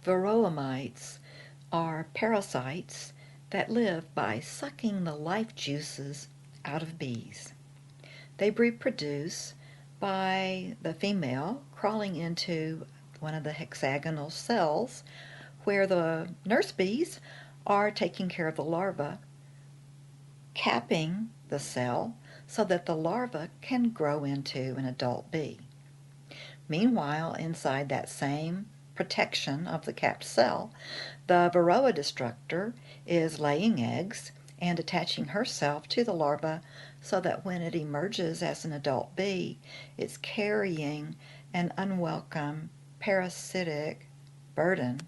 Verroa mites are parasites that live by sucking the life juices out of bees. They reproduce by the female crawling into one of the hexagonal cells where the nurse bees are taking care of the larva, capping the cell so that the larva can grow into an adult bee. Meanwhile, inside that same protection of the capped cell, the Verroa destructor is laying eggs and attaching herself to the larva so that when it emerges as an adult bee, it's carrying an unwelcome parasitic burden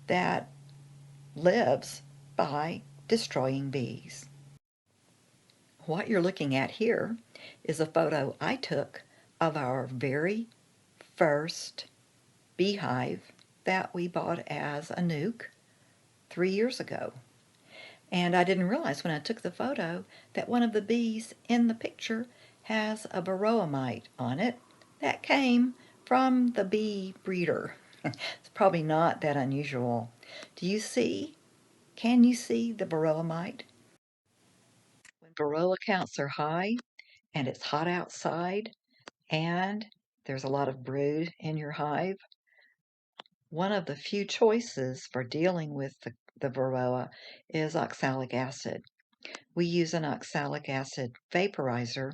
that lives by destroying bees. What you're looking at here is a photo I took of our very first beehive that we bought as a nuke 3 years ago. And I didn't realize when I took the photo that one of the bees in the picture has a Verroa mite on it that came from the bee breeder. It's probably not that unusual. Can you see the Verroa mite? When Verroa counts are high and it's hot outside and there's a lot of brood in your hive, one of the few choices for dealing with the Verroa is oxalic acid. We use an oxalic acid vaporizer,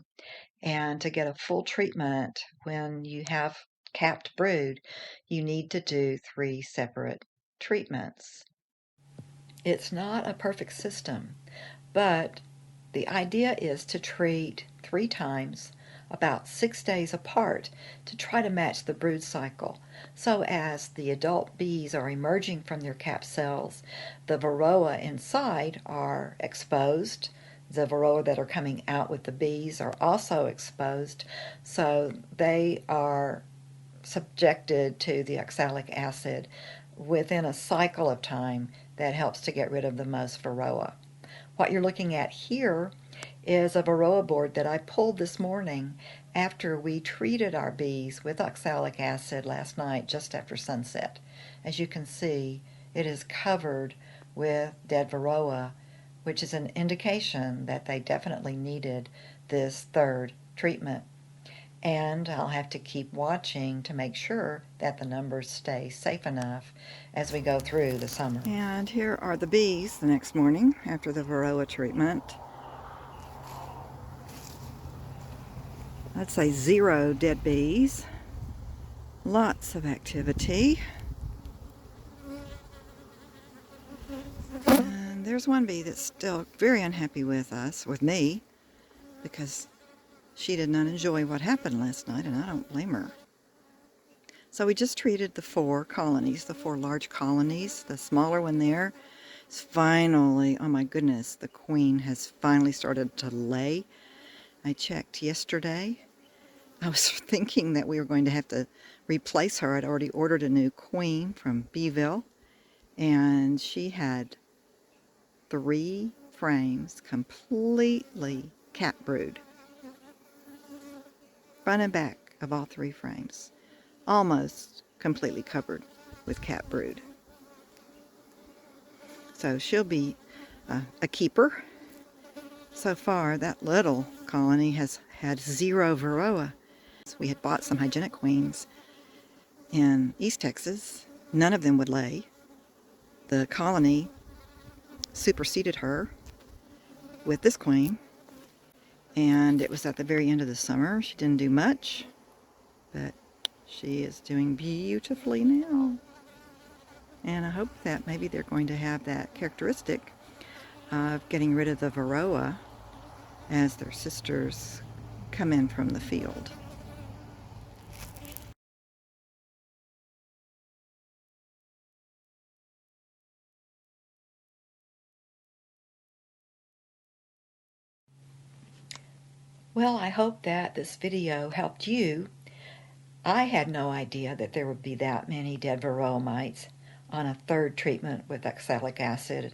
and to get a full treatment when you have capped brood, you need to do 3 separate treatments. It's not a perfect system, but the idea is to treat 3 times about 6 days apart to try to match the brood cycle. So as the adult bees are emerging from their capped cells, the Verroa inside are exposed. The Verroa that are coming out with the bees are also exposed, so they are subjected to the oxalic acid within a cycle of time that helps to get rid of the most Verroa. What you're looking at here is a Verroa board that I pulled this morning after we treated our bees with oxalic acid last night just after sunset. As you can see, it is covered with dead Verroa, which is an indication that they definitely needed this 3rd treatment. And I'll have to keep watching to make sure that the numbers stay safe enough as we go through the summer. And here are the bees the next morning after the Verroa treatment. I'd say 0 dead bees. Lots of activity. And there's one bee that's still very unhappy with me, because she did not enjoy what happened last night, and I don't blame her. So we just treated the 4 colonies, the 4 large colonies. The smaller one there is finally, oh my goodness, the queen has finally started to lay. I checked yesterday. I was thinking that we were going to have to replace her. I'd already ordered a new queen from Beeville, and she had 3 frames completely cap brood. Front and back of all 3 frames. Almost completely covered with cap brood. So she'll be a keeper. So far, that little colony has had 0 Verroa. We had bought some hygienic queens in East Texas. None of them would lay. The colony superseded her with this queen, and it was at the very end of the summer. She didn't do much, but she is doing beautifully now. And I hope that maybe they're going to have that characteristic of getting rid of the Verroa as their sisters come in from the field. Well, I hope that this video helped you. I had no idea that there would be that many dead Verroa mites on a 3rd treatment with oxalic acid.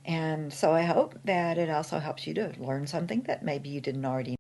And so I hope that it also helps you to learn something that maybe you didn't already